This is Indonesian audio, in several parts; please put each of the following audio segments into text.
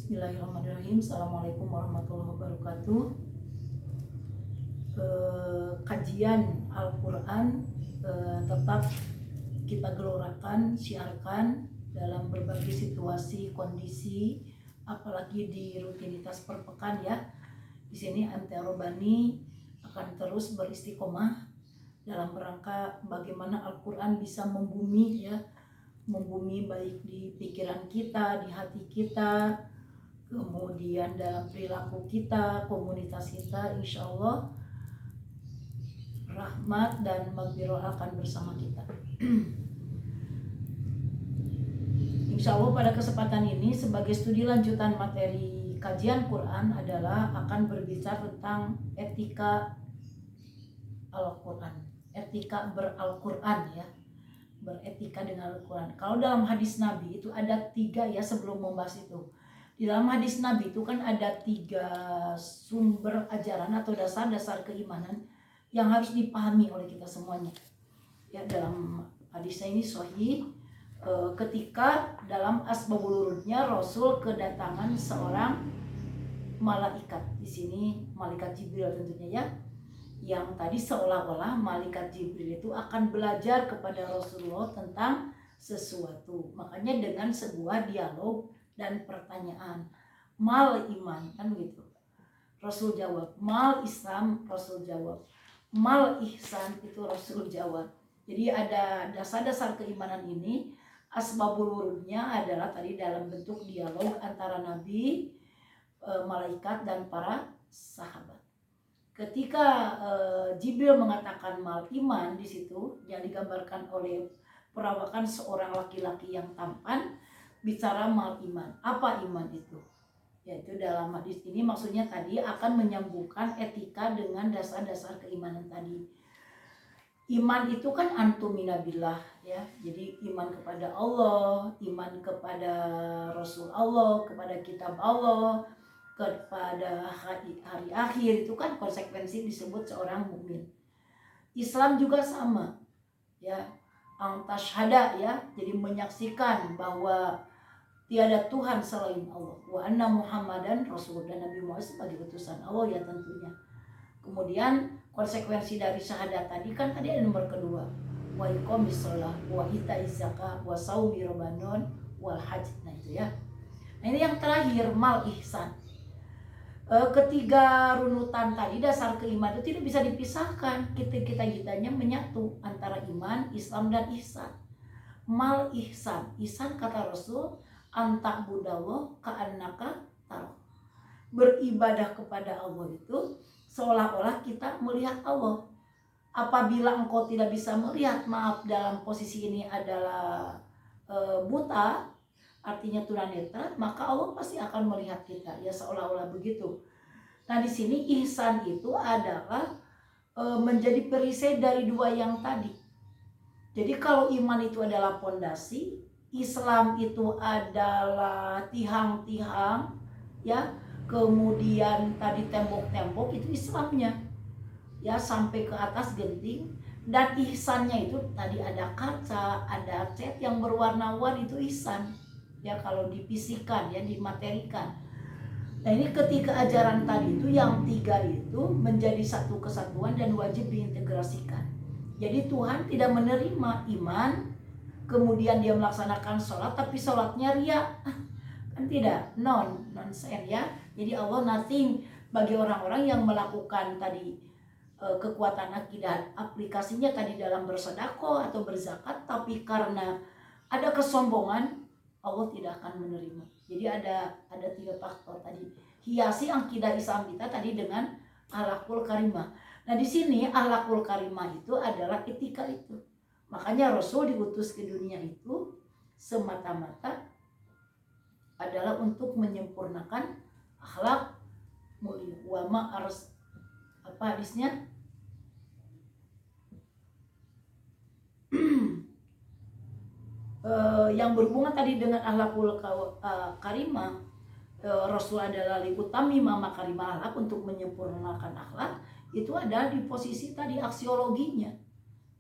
Bismillahirrahmanirrahim. Assalamualaikum warahmatullahi wabarakatuh. Kajian Al-Quran tetap kita gelorakan, siarkan dalam berbagai situasi, kondisi, apalagi di rutinitas perpekan ya. Di sini MT Robani akan terus beristiqomah dalam rangka bagaimana Al-Quran bisa membumi ya, membumi baik di pikiran kita, di hati kita, kemudian dalam perilaku kita, komunitas kita. Insya Allah rahmat dan maghfirah akan bersama kita. Insya Allah pada kesempatan ini sebagai studi lanjutan materi kajian Quran adalah akan berbicara tentang etika Al-Quran, etika ber-Al-Quran ya, beretika dengan Al-Quran. Kalau dalam hadis Nabi itu ada 3 ya, sebelum membahas itu. Di dalam hadis Nabi itu kan ada 3 sumber ajaran atau dasar-dasar keimanan yang harus dipahami oleh kita semuanya. Ya, dalam hadisnya ini sahih, ketika dalam asbabul wurudnya Rasul kedatangan seorang malaikat. Di sini malaikat Jibril tentunya ya. Yang tadi seolah-olah malaikat Jibril itu akan belajar kepada Rasulullah tentang sesuatu. Makanya dengan sebuah dialog dan pertanyaan, mal iman, kan gitu. Rasul jawab, mal Islam, Rasul jawab, mal ihsan, itu Rasul jawab. Jadi ada dasar-dasar keimanan ini. Asbabul wurudnya adalah tadi dalam bentuk dialog antara Nabi, malaikat dan para sahabat. Ketika Jibril mengatakan mal iman, di situ yang digambarkan oleh perawakan seorang laki-laki yang tampan, bicara mal iman. Apa iman itu? Yaitu dalam hadis ini maksudnya tadi akan menyambungkan etika dengan dasar-dasar keimanan tadi. Iman itu kan antumina billah ya. Jadi iman kepada Allah, iman kepada Rasul Allah, kepada kitab Allah, kepada hari akhir, itu kan konsekuensi disebut seorang mukmin. Islam juga sama ya, tashhada ya, jadi menyaksikan bahwa tiada Tuhan selain Allah, wa anna Muhammadan Rasul, dan Nabi Muhammad sebagai utusan Allah ya tentunya. Kemudian konsekuensi dari syahadat tadi kan tadi ada nomor kedua, wa iqamis shalah wa itaiz zakah wa shaumi ramadan wal hajj. Nah itu ya. Nah ini yang terakhir mal ihsan. Ketiga runutan tadi dasar keimanan itu tidak bisa dipisahkan. Kita-kitanya menyatu antara iman, Islam dan ihsan. Mal ihsan, ihsan kata Rasul, antak budallah ka'annaka taroh. Beribadah kepada Allah itu seolah-olah kita melihat Allah. Apabila engkau tidak bisa melihat, maaf, dalam posisi ini adalah buta, artinya tunanetra, maka Allah pasti akan melihat kita ya, seolah-olah begitu. Nah di sini ihsan itu adalah menjadi perisai dari 2 yang tadi. Jadi kalau iman itu adalah pondasi, Islam itu adalah tiang-tiang ya, kemudian tadi tembok-tembok itu Islamnya ya, sampai ke atas genting. Dan ihsannya itu tadi ada kaca, ada cat yang berwarna-warni, itu ihsan ya kalau dipisihkan ya, dimaterikan. Nah ini ketiga ajaran tadi itu yang 3 itu menjadi satu kesatuan dan wajib diintegrasikan. Jadi Tuhan tidak menerima iman kemudian dia melaksanakan sholat tapi sholatnya ria, kan tidak, nonsense ya. Jadi Allah nothing bagi orang-orang yang melakukan tadi kekuatan akidah, aplikasinya tadi dalam bersedekah atau berzakat, tapi karena ada kesombongan, Allah tidak akan menerima. Jadi ada 3 faktor tadi. Hiasi akidah Islam kita tadi dengan akhlakul karimah. Nah di sini akhlakul karimah itu adalah etika itu. Makanya Rasul diutus ke dunia itu semata-mata adalah untuk menyempurnakan akhlak mulia. Wa ma ars, apa hadisnya? Yang berhubungan tadi dengan akhlakul karimah, Rasul adalah liutami mama karimah akhlak, untuk menyempurnakan akhlak. Itu ada di posisi tadi aksiologinya,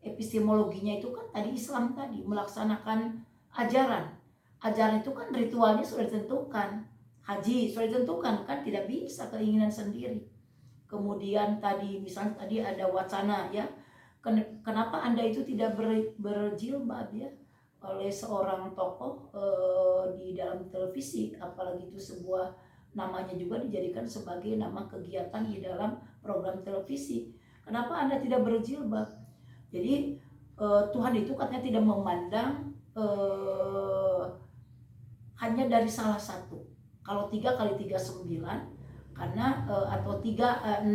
epistemologinya itu kan tadi Islam tadi melaksanakan ajaran. Ajaran itu kan ritualnya sudah ditentukan. haji sudah ditentukan kan, tidak bisa keinginan sendiri. Kemudian misalnya tadi ada wacana ya, kenapa Anda itu tidak berjilbab ya oleh seorang tokoh di dalam televisi, apalagi itu sebuah namanya juga dijadikan sebagai nama kegiatan di dalam program televisi. Kenapa Anda tidak berjilbab? Jadi Tuhan itu katanya tidak memandang hanya dari salah satu. Kalau 3 kali 3 9, karena atau 6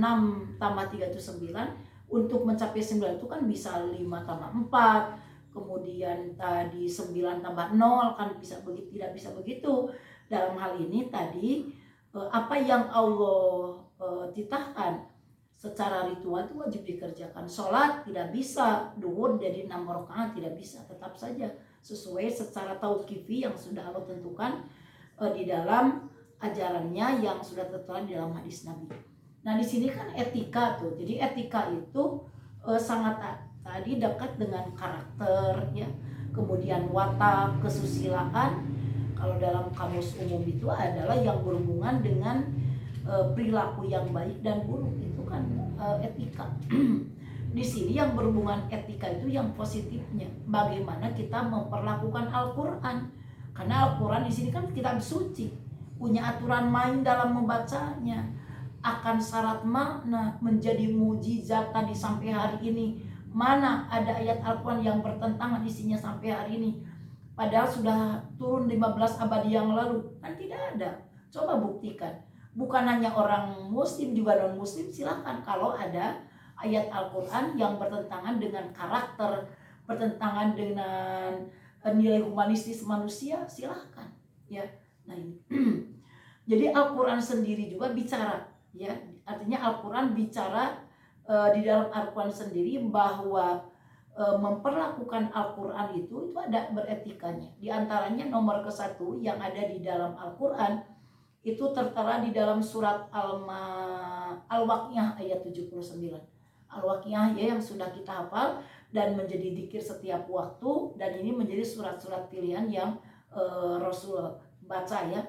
tambah 3 itu 9. Untuk mencapai 9 itu kan bisa 5 tambah 4, kemudian tadi 9 tambah 0 kan bisa begitu, tidak bisa begitu. Dalam hal ini tadi apa yang Allah titahkan secara ritual itu wajib dikerjakan. Sholat tidak bisa, duhur jadi 6 rakaat tidak bisa, tetap saja sesuai secara tauqifi yang sudah Allah tentukan di dalam ajarannya yang sudah tertera di dalam hadis Nabi. Nah di sini kan etika tuh, jadi etika itu sangat tadi dekat dengan karakter ya, kemudian watak, kesusilaan. Kalau dalam kamus umum itu adalah yang berhubungan dengan perilaku yang baik dan buruk, itu kan etika. Di sini yang berhubungan etika itu yang positifnya, bagaimana kita memperlakukan Al-Quran, karena Al-Quran di sini kan kitab suci, punya aturan main dalam membacanya, akan syarat makna, menjadi mujizat tadi sampai hari ini. Mana ada ayat Al-Quran yang bertentangan isinya sampai hari ini, padahal sudah turun 15 abad yang lalu, kan tidak ada. Coba buktikan. Bukan hanya orang muslim, juga non muslim silakan. Kalau ada ayat Al-Quran yang bertentangan dengan karakter, bertentangan dengan nilai humanistis manusia, silahkan ya. Nah ini jadi Al-Quran sendiri juga bicara ya, artinya Al-Quran bicara di dalam Al-Quran sendiri bahwa memperlakukan Al-Quran itu ada beretikanya. Di antaranya nomor ke-1 yang ada di dalam Al-Quran itu tertera di dalam surat Al-Waqiah ayat 79. Al-Waqiah ya, yang sudah kita hafal dan menjadi dzikir setiap waktu, dan ini menjadi surat-surat pilihan yang Rasul baca ya.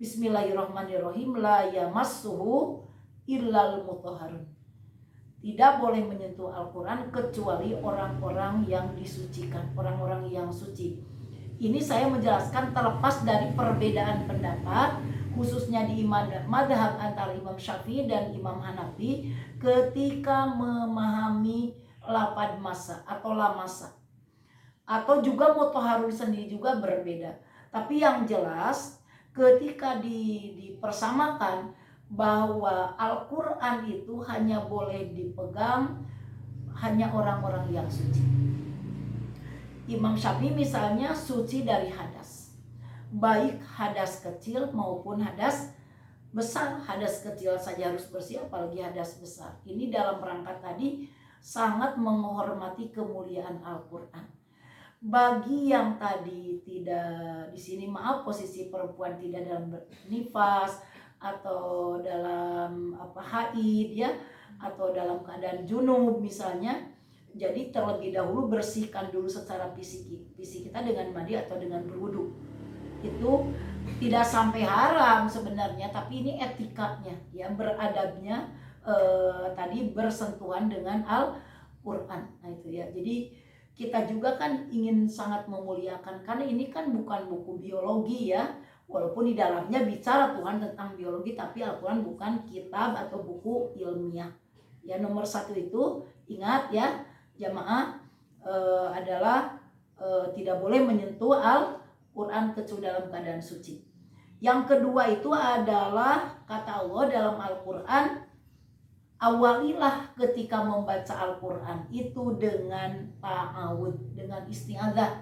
Bismillahirrahmanirrahim, la yamassuhu illal mutahharun. Tidak boleh menyentuh Al-Quran kecuali orang-orang yang disucikan, orang-orang yang suci. Ini saya menjelaskan terlepas dari perbedaan pendapat, khususnya di madhab antara Imam Syafi'i dan Imam Hanafi ketika memahami lapad masa atau lamasa, atau juga mutahharun sendiri juga berbeda. Tapi yang jelas ketika dipersamakan bahwa Al-Quran itu hanya boleh dipegang hanya orang-orang yang suci. Imam Syafi'i misalnya suci dari hadas, baik hadas kecil maupun hadas besar. Hadas kecil saja harus bersih, apalagi hadas besar. Ini dalam rangka tadi sangat menghormati kemuliaan Al-Quran. Bagi yang tadi tidak di sini, maaf, posisi perempuan tidak dalam nifas atau dalam haid ya, atau dalam keadaan junub misalnya, jadi terlebih dahulu bersihkan dulu secara fisik kita dengan mandi atau dengan berwudu. Itu tidak sampai haram sebenarnya, tapi ini etikanya ya, beradabnya tadi bersentuhan dengan Al-Quran. Nah itu ya, jadi kita juga kan ingin sangat memuliakan, karena ini kan bukan buku biologi ya, walaupun di dalamnya bicara Tuhan tentang biologi, tapi Al-Quran bukan kitab atau buku ilmiah ya. Nomor 1 itu ingat ya jamaah, adalah tidak boleh menyentuh Al-Quran kecuali dalam keadaan suci. Yang kedua itu adalah kata Allah dalam Al-Quran, awalilah ketika membaca Al-Quran itu dengan ta'awud, dengan isti'adzah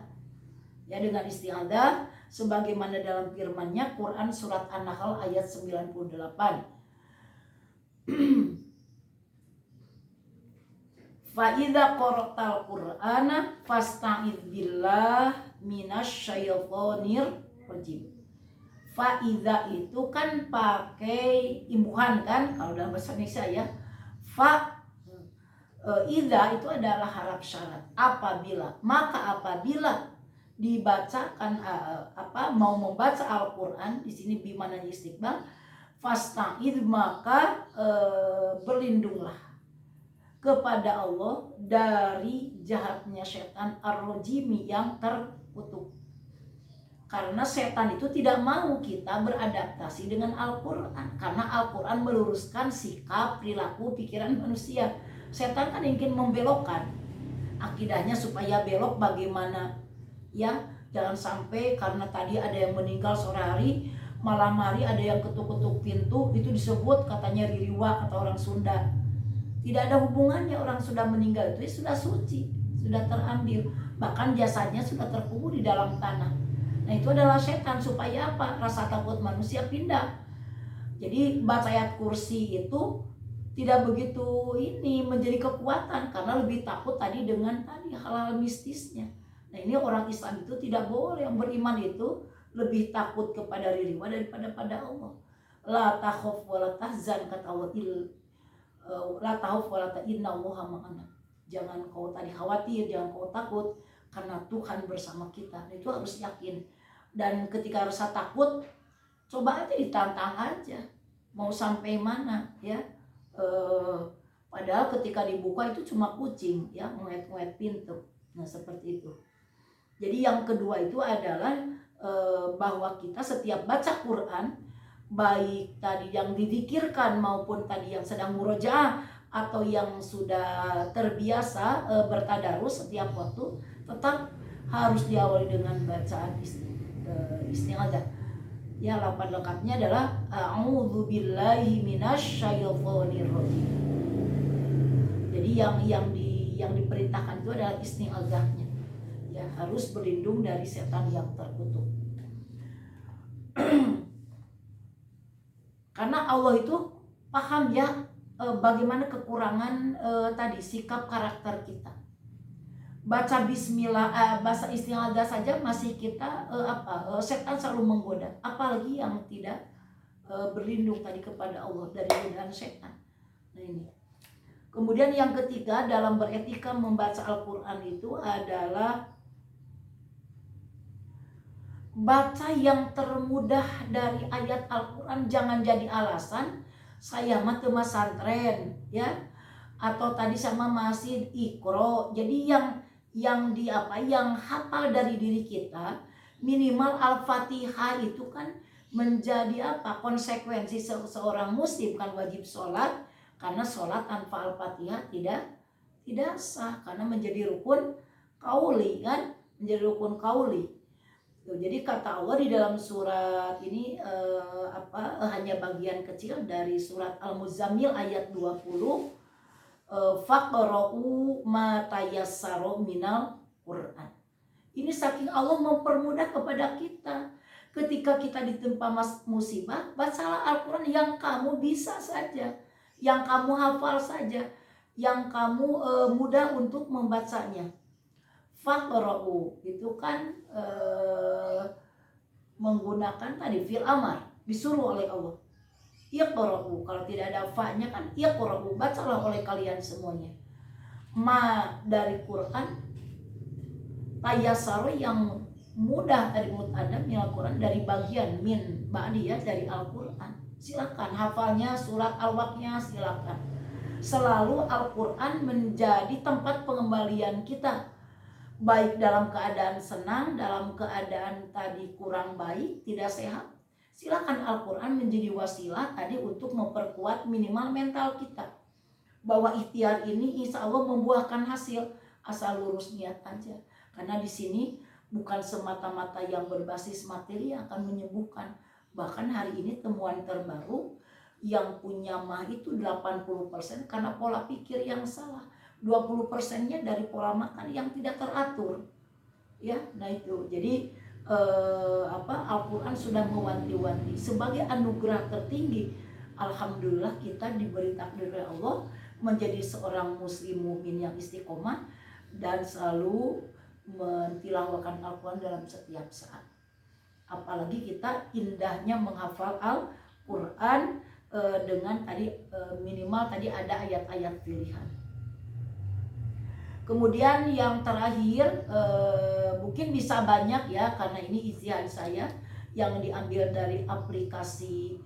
ya, dengan isti'adzah sebagaimana dalam firman-Nya Quran surat An-Nahl ayat 98. Fa idza qara'tal Qur'ana fasta'idz billah minasyaitonir rajim. Fa idza itu kan pakai imbuhan kan kalau dalam bahasa Indonesia ya. Fa idza itu adalah haraf syarat, apabila, maka apabila dibacakan mau membaca Al-Qur'an di sini bimana istiqbal, fasta'id maka berlindunglah kepada Allah dari jahatnya setan ar-rajimi yang terkutuk. Karena setan itu tidak mau kita beradaptasi dengan Al-Qur'an, karena Al-Qur'an meluruskan sikap, perilaku, pikiran manusia. Setan kan ingin membelokkan akidahnya supaya belok bagaimana, ya. Jangan sampai karena tadi ada yang meninggal sore hari, malam hari ada yang ketuk-ketuk pintu, itu disebut katanya ririwa kata orang Sunda. Tidak ada hubungannya, orang sudah meninggal itu sudah suci, sudah terambil, bahkan jasadnya sudah terkubur di dalam tanah. Nah itu adalah setan, supaya apa? Rasa takut manusia pindah. Jadi baca ayat kursi itu tidak begitu ini menjadi kekuatan, karena lebih takut tadi dengan tadi hal-hal mistisnya. Nah ini orang Islam itu tidak boleh, yang beriman itu lebih takut kepada ririwa daripada pada Allah. La takhaf wa la tahzan kata Allah, la takhaf wa la innallaha ma'ana. Jangan kau tadi khawatir, jangan kau takut, karena Tuhan bersama kita. Itu harus yakin. Dan ketika rasa takut, coba aja ditantang aja, mau sampai mana, ya. Padahal ketika dibuka itu cuma kucing, ya, ngoet-ngoet pintu. Nah seperti itu. Jadi yang kedua itu adalah bahwa kita setiap baca Quran, baik tadi yang didikirkan maupun tadi yang sedang murojaah atau yang sudah terbiasa bertadarus setiap waktu, tetap harus diawali dengan bacaan isti'adzah. Ya, lafaz lengkapnya adalah a'udzubillahi minasyaitonir rajim. Jadi yang diperintahkan itu adalah isti'adzahnya. Ya, harus berlindung dari setan yang terkutuk. Karena Allah itu paham ya bagaimana kekurangan tadi sikap karakter kita. Baca bismillah, bahasa isti'adzah saja masih kita setan selalu menggoda, apalagi yang tidak berlindung tadi kepada Allah dari godaan setan. Nah ini. Kemudian yang ketiga dalam beretika membaca Al-Qur'an itu adalah baca yang termudah dari ayat Al-Qur'an. Jangan jadi alasan saya mah teu masantren, ya, atau tadi sama masih ikro. Jadi yang hafal dari diri kita minimal Al-Fatihah itu kan menjadi konsekuensi seorang muslim kan wajib sholat, karena sholat tanpa Al-Fatihah tidak sah, karena menjadi rukun qauli kan, menjadi rukun qauli. Jadi kata Allah di dalam surat ini hanya bagian kecil dari surat Al-Muzammil ayat 20, faqra'u ma tayassara minal Qur'an. Ini saking Allah mempermudah kepada kita. Ketika kita ditimpa musibah, bacalah Al-Qur'an yang kamu bisa saja, yang kamu hafal saja, yang kamu mudah untuk membacanya. Faqra'u itu kan menggunakan tadi fil amar, disuruh oleh Allah. Iqra'u, kalau tidak ada fa-nya kan iqra'u, bacalah oleh kalian semuanya. Ma dari Quran, tayassara yang mudah dari mulut Adam, min Al-Quran dari bagian min ba'di ya dari Al-Quran. Silakan hafalnya surat Al-Waqiah, silakan. Selalu Al-Quran menjadi tempat pengembalian kita, baik dalam keadaan senang, dalam keadaan tadi kurang baik, tidak sehat. Silakan Al-Quran menjadi wasilah tadi untuk memperkuat minimal mental kita, bahwa ikhtiar ini insya Allah membuahkan hasil, asal lurus niat aja. Karena di sini bukan semata-mata yang berbasis materi yang akan menyembuhkan. Bahkan hari ini temuan terbaru yang punya mah itu 80% karena pola pikir yang salah, 20%-nya dari pola makan yang tidak teratur. Ya, nah itu. Jadi Al-Quran sudah mewanti-wanti sebagai anugerah tertinggi. Alhamdulillah kita diberi takdir oleh Allah menjadi seorang muslim mukmin yang istiqomah dan selalu mentilawahkan Al-Quran dalam setiap saat. Apalagi kita indahnya menghafal Al-Quran dengan tadi minimal tadi ada ayat-ayat pilihan. Kemudian yang terakhir mungkin bisa banyak ya, karena ini ijtihad saya yang diambil dari aplikasi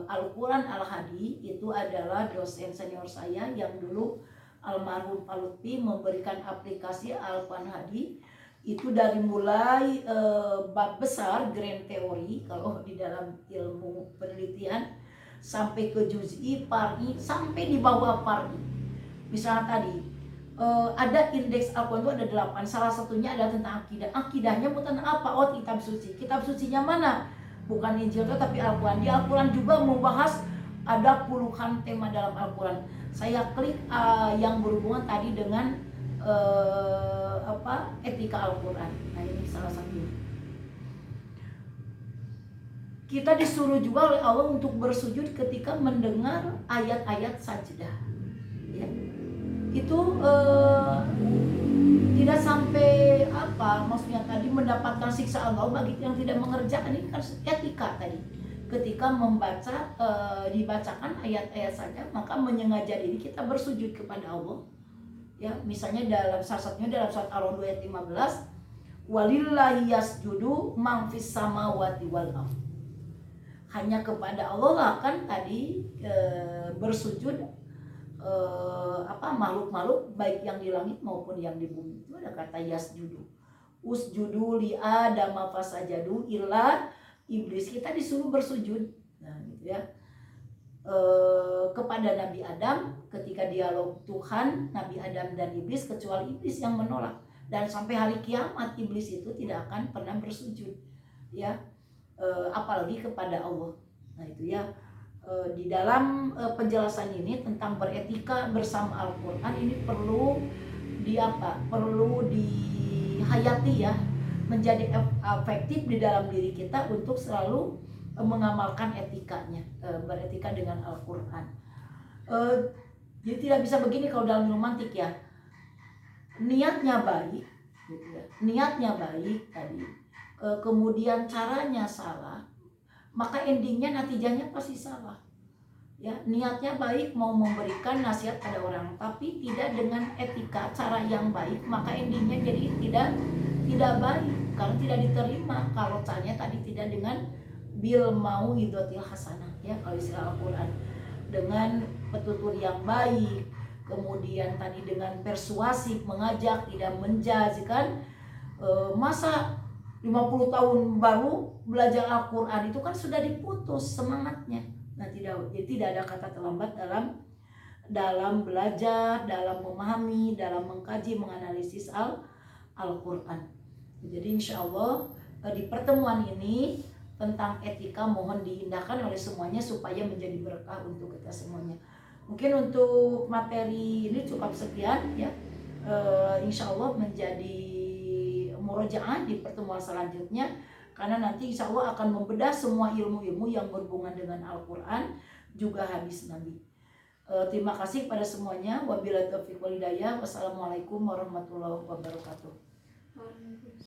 Al-Quran Al-Hadi. Itu adalah dosen senior saya yang dulu almarhum Pak Lutfi memberikan aplikasi Al-Quran Hadi. Itu dari mulai bab besar grand teori kalau di dalam ilmu penelitian, sampai ke juz'i, par'i, sampai di bawah par'i. Misalnya tadi ada indeks Al-Quran itu ada 8. Salah satunya adalah tentang akidah. Akidahnya tentang apa? Oh, kitab suci. Kitab sucinya mana? Bukan Injil tapi Al-Quran. Di Al-Quran juga membahas ada puluhan tema dalam Al-Quran. Saya klik yang berhubungan tadi dengan etika Al-Quran. Nah, ini salah satunya. Kita disuruh juga oleh Allah untuk bersujud ketika mendengar ayat-ayat sajdah. Ya. Itu tidak sampai maksudnya tadi mendapatkan siksa Allah bagi yang tidak mengerjakan. Ini kan etika tadi. Ketika membaca dibacakan ayat-ayat saja, maka menyengaja diri kita bersujud kepada Allah. Ya, misalnya dalam salah satunya dalam surat Ar-Ra'd ayat 15, walillahi yasjudu man fis samawati wal ardh. Hanya kepada Allah lah kan tadi bersujud makhluk-makhluk baik yang di langit maupun yang di bumi. Itu ada kata yasjudu. Usjudu li adama fasajadu illa iblis. Kita disuruh bersujud. Nah, gitu ya. Kepada Nabi Adam ketika dialog Tuhan, Nabi Adam dan iblis, kecuali iblis yang menolak. Dan sampai hari kiamat iblis itu tidak akan pernah bersujud. Ya. Apalagi kepada Allah. Nah, itu ya. Di dalam penjelasan ini tentang beretika bersama Al-Quran ini perlu dihayati ya, menjadi efektif di dalam diri kita untuk selalu mengamalkan etikanya, beretika dengan Al-Quran. Jadi tidak bisa begini kalau dalam romantik ya, niatnya baik gitu ya. Niatnya baik tadi, kemudian caranya salah, maka endingnya natijahnya pasti salah. Ya, niatnya baik mau memberikan nasihat pada orang, tapi tidak dengan etika cara yang baik, maka endingnya jadi tidak baik karena tidak diterima. Kalau caranya tadi tidak dengan bil mau'izatil hasanah ya, kalau istilah Al-Quran, dengan petutur yang baik, kemudian tadi dengan persuasif, mengajak, tidak menjudge kan. Masa 50 tahun baru belajar Al-Quran itu kan sudah diputus semangatnya. Nah, tidak ada kata terlambat dalam belajar, dalam memahami, dalam mengkaji, menganalisis Al-Quran. Jadi insya Allah di pertemuan ini tentang etika mohon diindahkan oleh semuanya supaya menjadi berkah untuk kita semuanya. Mungkin untuk materi ini cukup sekian ya. Insya Allah menjadi murojaah di pertemuan selanjutnya, karena nanti insya Allah akan membedah semua ilmu-ilmu yang berhubungan dengan Al-Quran juga hadis Nabi. Terima kasih pada semuanya. Wabillahi taufiq wal hidayah. Wassalamualaikum warahmatullahi wabarakatuh.